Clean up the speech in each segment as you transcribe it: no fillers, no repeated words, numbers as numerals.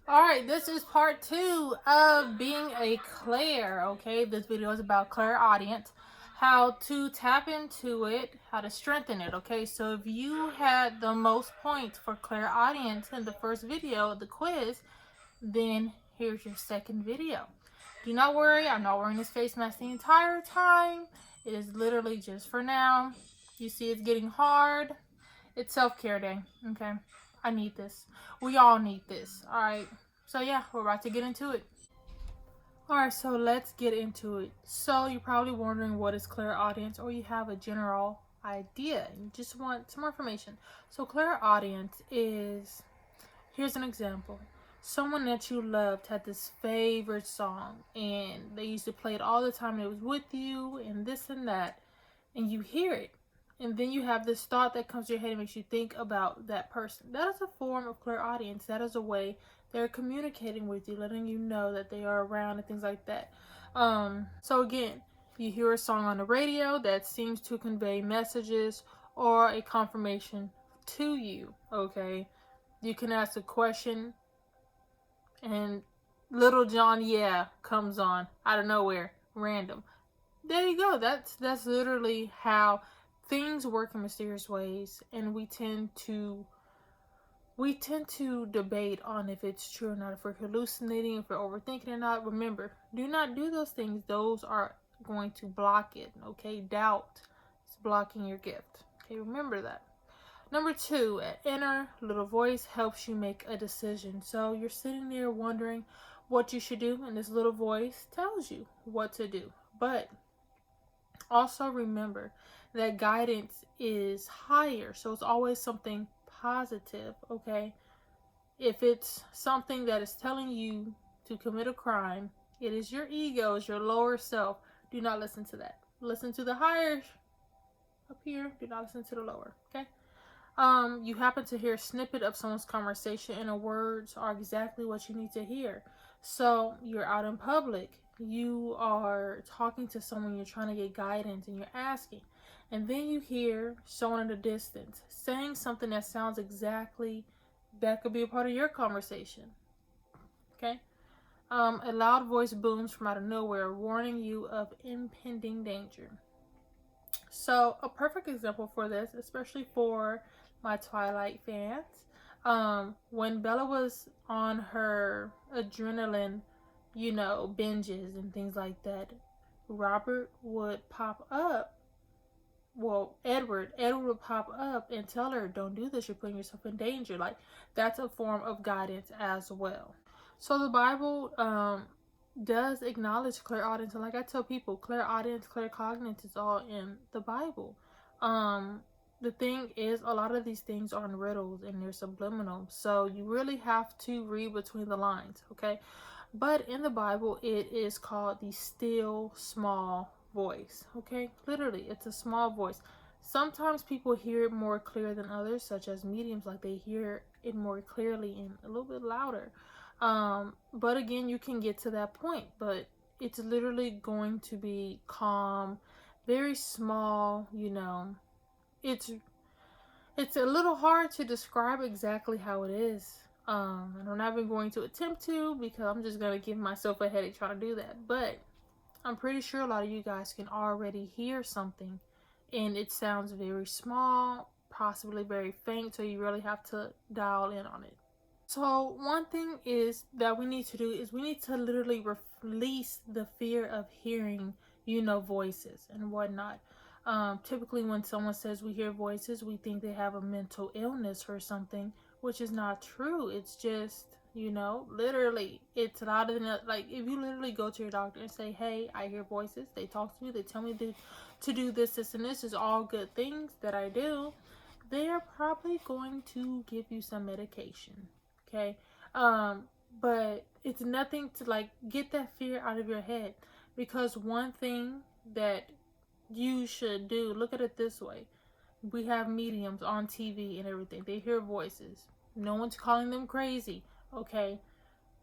Alright, this is part 2 of being a clair, okay? This video is about clairaudience, how to tap into it, how to strengthen it, okay? So if you had the most points for clairaudience in the first video, the quiz, then here's your second video. Do not worry, I'm not wearing this face mask the entire time. It is literally just for now. You see it's getting hard. It's self-care day, okay? I need this. We all need this, alright? So yeah, we're about to get into it. Alright, so let's get into it. So you're probably wondering what is clairaudience, or you have a general idea and you just want some more information. So clairaudience is, here's an example. Someone that you loved had this favorite song and they used to play it all the time and it was with you and this and that, and you hear it. And then you have this thought that comes to your head and makes you think about that person. That is a form of clairaudience. That is a way they're communicating with you, letting you know that they are around and things like that. So again, you hear a song on the radio that seems to convey messages or a confirmation to you, okay? You can ask a question and Little John Yeah comes on out of nowhere, random. There you go. That's literally how things work in mysterious ways, and we tend to debate on if it's true or not, if we're hallucinating, if we're overthinking or not. Remember, do not do those things. Those are going to block it, okay? Doubt is blocking your gift. Okay, remember that. Number 2, an inner little voice helps you make a decision. So you're sitting there wondering what you should do, and this little voice tells you what to do. But also remember that guidance is higher, so it's always something positive, okay? If it's something that is telling you to commit a crime, it is your ego, it's your lower self. Do not listen to that. Listen to the higher up here. Do not listen to the lower, okay? You happen to hear a snippet of someone's conversation and the words are exactly what you need to hear. So you're out in public, you are talking to someone, you're trying to get guidance and you're asking, and then you hear someone in the distance saying something that sounds exactly, that could be a part of your conversation, okay? A loud voice booms from out of nowhere, warning you of impending danger. So a perfect example for this, especially for my Twilight fans, when Bella was on her adrenaline, binges and things like that, Robert would pop up. Well, Edward would pop up and tell her, "Don't do this. You're putting yourself in danger." Like, that's a form of guidance as well. So the Bible does acknowledge clairaudience, and like I tell people, clairaudience, claircognizance is all in the Bible. The thing is, a lot of these things are in riddles and they're subliminal, so you really have to read between the lines, okay? But in the Bible, it is called the still small voice, okay? Literally, it's a small voice. Sometimes people hear it more clear than others, such as mediums, like they hear it more clearly and a little bit louder. But again, you can get to that point, but it's literally going to be calm, very small, It's a little hard to describe exactly how it is. And I'm not even going to attempt to, because I'm just gonna give myself a headache trying to do that. But I'm pretty sure a lot of you guys can already hear something and it sounds very small, possibly very faint, so you really have to dial in on it. So one thing is that we need to do is we need to literally release the fear of hearing, voices and whatnot. Typically when someone says we hear voices, we think they have a mental illness or something, which is not true. It's just, literally, it's louder than that. Like, if you literally go to your doctor and say, "Hey, I hear voices, they talk to me, they tell me to do this, and this is all good things that I do," they are probably going to give you some medication. Okay. But it's nothing to, like, get that fear out of your head, because one thing that you should do, look at it this way: we have mediums on TV and everything, they hear voices, no one's calling them crazy, okay?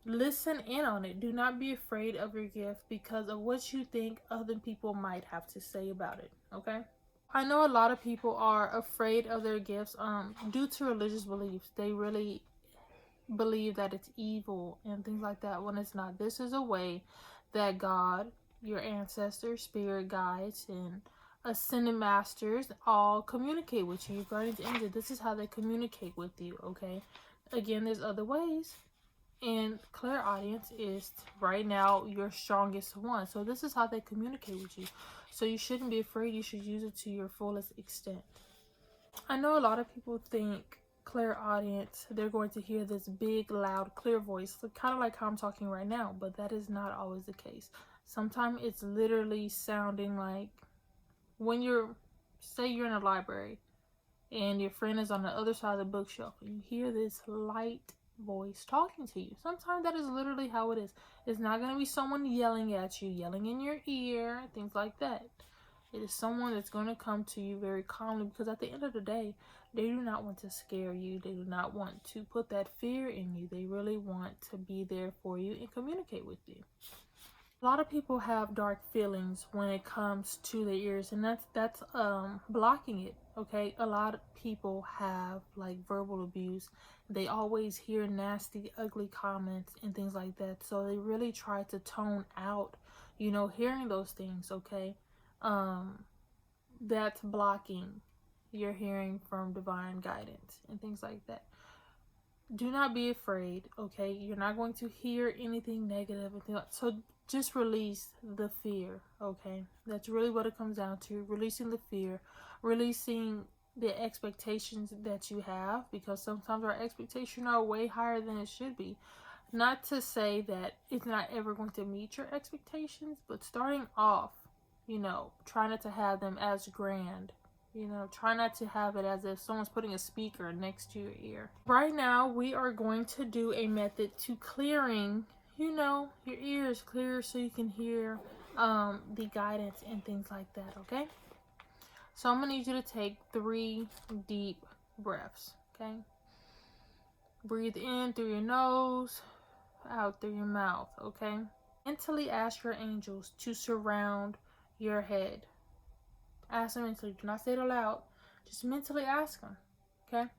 Listen in on it. Do not be afraid of your gift because of what you think other people might have to say about it, okay? I know a lot of people are afraid of their gifts due to religious beliefs. They really believe that it's evil and things like that when it's not. This is a way that God, your ancestors, spirit guides, and ascended masters all communicate with you. Your guardians, angels, this is how they communicate with you, okay? Again, there's other ways. And clairaudience is right now your strongest one. So this is how they communicate with you. So you shouldn't be afraid. You should use it to your fullest extent. I know a lot of people think clairaudience, they're going to hear this big, loud, clear voice, kind of like how I'm talking right now, but that is not always the case. Sometimes it's literally sounding like when say you're in a library and your friend is on the other side of the bookshelf and you hear this light voice talking to you. Sometimes that is literally how it is. It's not going to be someone yelling at you, yelling in your ear, things like that. It is someone that's going to come to you very calmly, because at the end of the day, they do not want to scare you. They do not want to put that fear in you. They really want to be there for you and communicate with you. A lot of people have dark feelings when it comes to their ears, and that's blocking it, okay? A lot of people have like verbal abuse. They always hear nasty, ugly comments and things like that. So they really try to tone out, hearing those things, okay? That's blocking your hearing from divine guidance and things like that. Do not be afraid, okay? You're not going to hear anything negative. So just release the fear, okay? That's really what it comes down to. Releasing the fear, releasing the expectations that you have, because sometimes our expectations are way higher than it should be. Not to say that it's not ever going to meet your expectations, but starting off, try not to have them as grand. Try not to have it as if someone's putting a speaker next to your ear. Right now, we are going to do a method to clearing, your ears clear so you can hear the guidance and things like that, okay? So I'm going to need you to take 3 deep breaths, okay? Breathe in through your nose, out through your mouth, okay? Mentally ask your angels to surround your head. Ask them mentally. Do not say it aloud. Just mentally ask them, okay?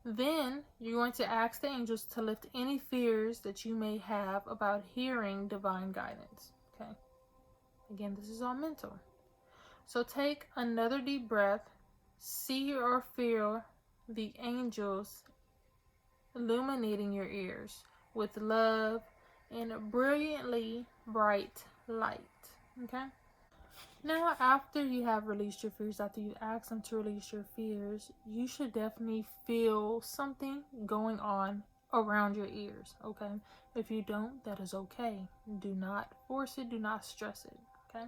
Then you're going to ask the angels to lift any fears that you may have about hearing divine guidance, okay? Again, this is all mental. So take another deep breath. See or feel the angels illuminating your ears with love and a brilliantly bright light, okay? Now, after you have released your fears, after you ask them to release your fears, you should definitely feel something going on around your ears, okay? If you don't, that is okay. Do not force it. Do not stress it, okay?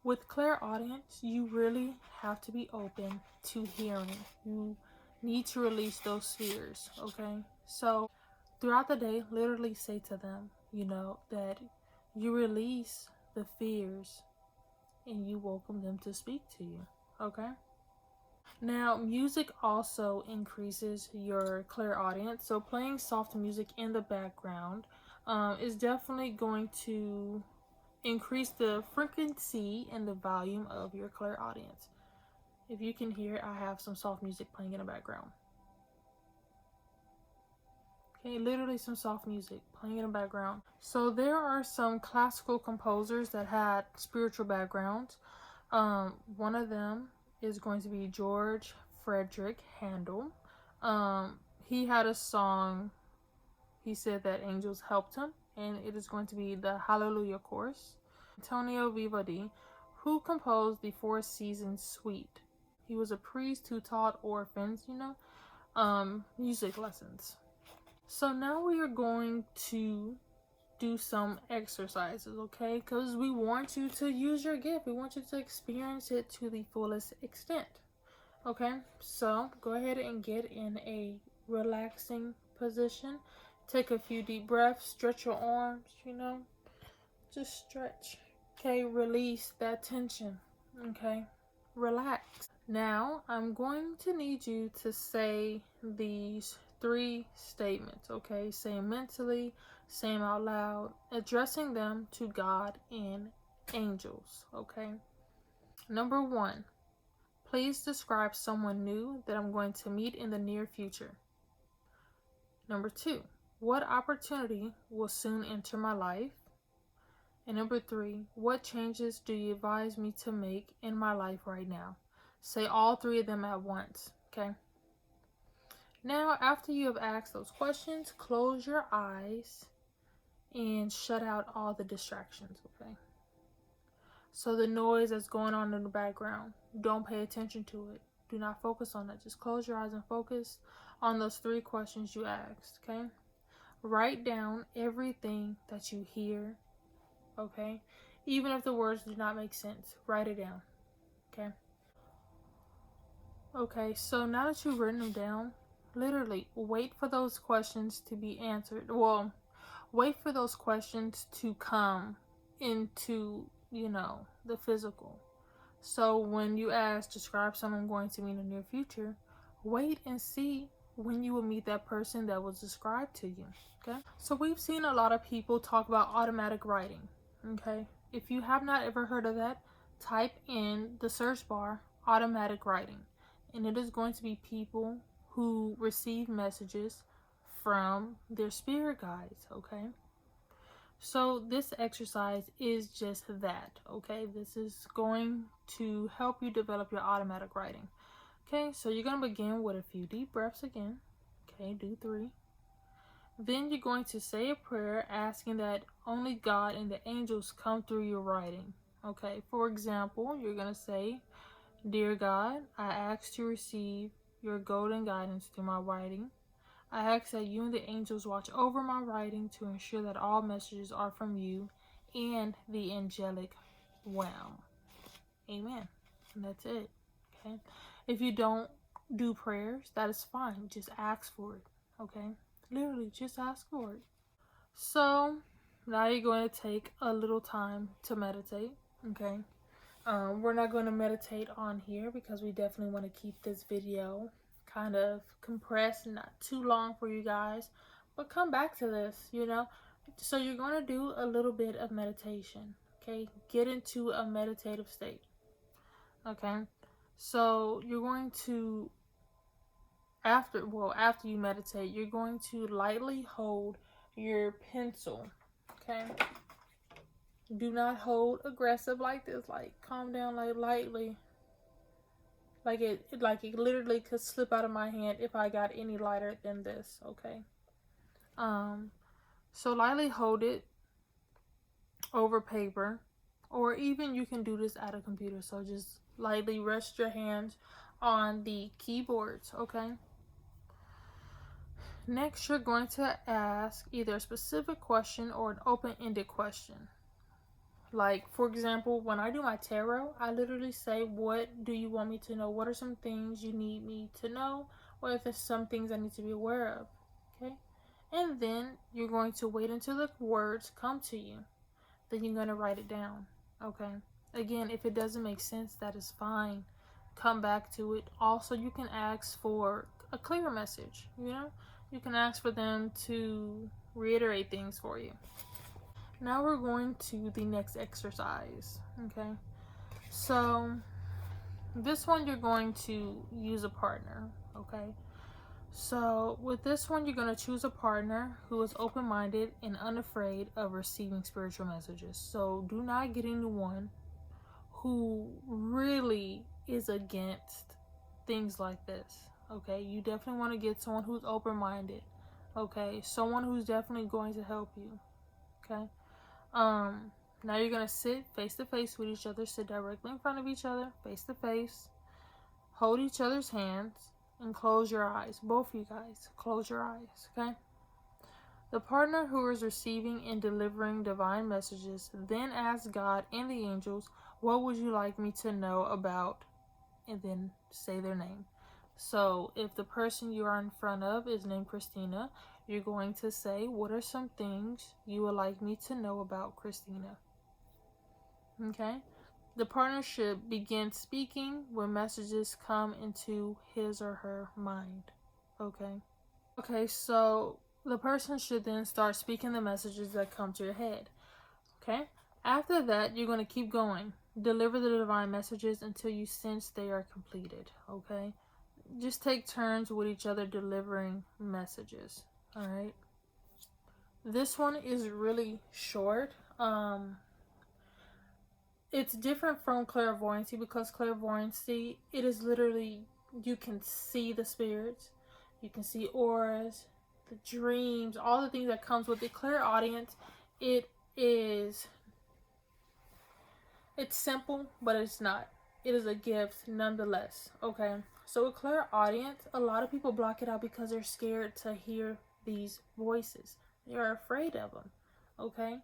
With clairaudience, you really have to be open to hearing. You need to release those fears, okay? So, throughout the day, literally say to them, that you release the fears and you welcome them to speak to you, okay? Now, music also increases your clairaudience. So playing soft music in the background is definitely going to increase the frequency and the volume of your clairaudience. If you can hear, I have some soft music playing in the background. Okay, literally some soft music playing in the background. So there are some classical composers that had spiritual backgrounds. One of them is going to be George Frederick Handel. He had a song, he said that angels helped him, and it is going to be the Hallelujah Chorus. Antonio Vivaldi, who composed the Four Seasons Suite. He was a priest who taught orphans, music lessons. So now we are going to do some exercises, okay? Because we want you to use your gift. We want you to experience it to the fullest extent, okay? So go ahead and get in a relaxing position. Take a few deep breaths. Stretch your arms, just stretch, okay? Release that tension, okay? Relax. Now I'm going to need you to say these 3 statements, okay? Say them mentally, say them out loud, addressing them to God and angels, okay? Number 1, please describe someone new that I'm going to meet in the near future. Number 2, what opportunity will soon enter my life? And number 3, what changes do you advise me to make in my life right now? Say all 3 of them at once, okay? Now, after you have asked those questions, close your eyes and shut out all the distractions, okay? So the noise that's going on in the background, don't pay attention to it. Do not focus on it. Just close your eyes and focus on those 3 questions you asked, okay? Write down everything that you hear, okay? Even if the words do not make sense, write it down, okay? Okay, so now that you've written them down, literally wait for those questions to be answered. Well, wait for those questions to come into, the physical. So when you ask, describe someone going to meet in the near future, wait and see when you will meet that person that was described to you, okay? So we've seen a lot of people talk about automatic writing, okay? If you have not ever heard of that, type in the search bar, automatic writing, and it is going to be people who receive messages from their spirit guides, okay? So this exercise is just that, okay? This is going to help you develop your automatic writing. Okay, so you're going to begin with a few deep breaths again. Okay, do 3. Then you're going to say a prayer asking that only God and the angels come through your writing. Okay, for example, you're going to say, Dear God, I ask to receive your golden guidance through my writing. I ask that you and the angels watch over my writing to ensure that all messages are from you and the angelic realm. Amen. And that's it. Okay. If you don't do prayers, that is fine. Just ask for it. Okay. Literally, just ask for it. So now you're going to take a little time to meditate. Okay. We're not going to meditate on here because we definitely want to keep this video kind of compressed and not too long for you guys. But come back to this, So you're going to do a little bit of meditation. Okay. Get into a meditative state. Okay, so you're going to, after you meditate, you're going to lightly hold your pencil, okay? Do not hold aggressive like this, like calm down, like lightly. Like it literally could slip out of my hand if I got any lighter than this, okay? So lightly hold it over paper, or even you can do this at a computer, so just lightly rest your hands on the keyboards, okay? Next, you're going to ask either a specific question or an open-ended question. Like, for example, when I do my tarot, I literally say, what do you want me to know? What are some things you need me to know? Or if there's some things I need to be aware of, okay? And then you're going to wait until the words come to you. Then you're going to write it down, okay? Again, if it doesn't make sense, that is fine. Come back to it. Also, you can ask for a clear message, You can ask for them to reiterate things for you. Now we're going to the next exercise, okay? So, this one you're going to use a partner, okay? So, with this one, you're going to choose a partner who is open-minded and unafraid of receiving spiritual messages. So, do not get anyone who really is against things like this, okay? You definitely want to get someone who's open-minded, okay? Someone who's definitely going to help you, okay? Now you're going to sit face-to-face with each other. Sit directly in front of each other, face-to-face. Hold each other's hands and close your eyes. Both of you guys, close your eyes, okay? The partner who is receiving and delivering divine messages then asks God and the angels, what would you like me to know about? And then say their name. So if the person you are in front of is named Christina, you're going to say, what are some things you would like me to know about Christina? Okay? The partnership begins speaking when messages come into his or her mind. Okay? Okay, so the person should then start speaking the messages that come to your head. Okay? After that, you're going to keep going. Deliver the divine messages until you sense they are completed. Okay? Just take turns with each other delivering messages. All right. This one is really short. It's different from clairvoyancy because clairvoyancy, it is literally, you can see the spirits, you can see auras, the dreams, all the things that comes with the clairaudience. It is, it's simple, but it's not. It is a gift nonetheless. Okay. So with clairaudience, a lot of people block it out because they're scared to hear these voices. They're afraid of them. Okay.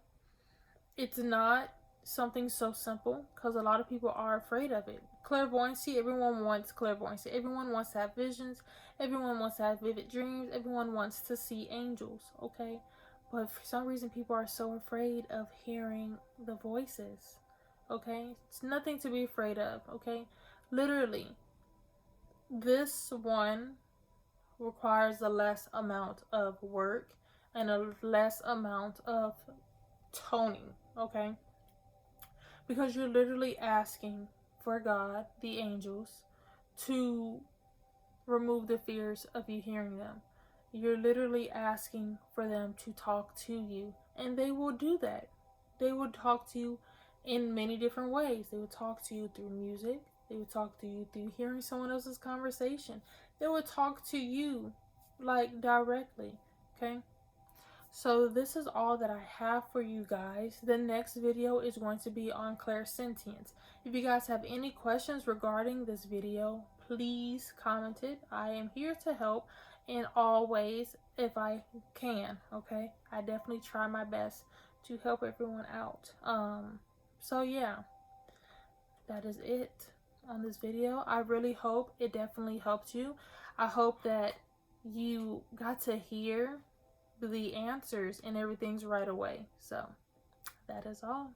It's not something so simple because a lot of people are afraid of it. Clairvoyancy, everyone wants clairvoyancy. Everyone wants to have visions. Everyone wants to have vivid dreams. Everyone wants to see angels, okay? But for some reason, people are so afraid of hearing the voices, okay? It's nothing to be afraid of, okay? Literally, this one requires a less amount of work and a less amount of toning, okay? Because you're literally asking for God, the angels, to remove the fears of you hearing them. You're literally asking for them to talk to you, and they will do that. They will talk to you in many different ways. They will talk to you through music. They will talk to you through hearing someone else's conversation. They will talk to you like directly, okay? So this is all that I have for you guys. The next video is going to be on clairsentience. If you guys have any questions regarding this video, please comment it. I am here to help in all ways if I can, okay? I definitely try my best to help everyone out. So yeah, that is it on this video. I really hope it definitely helped you. I hope that you got to hear the answers and everything's right away. So that is all.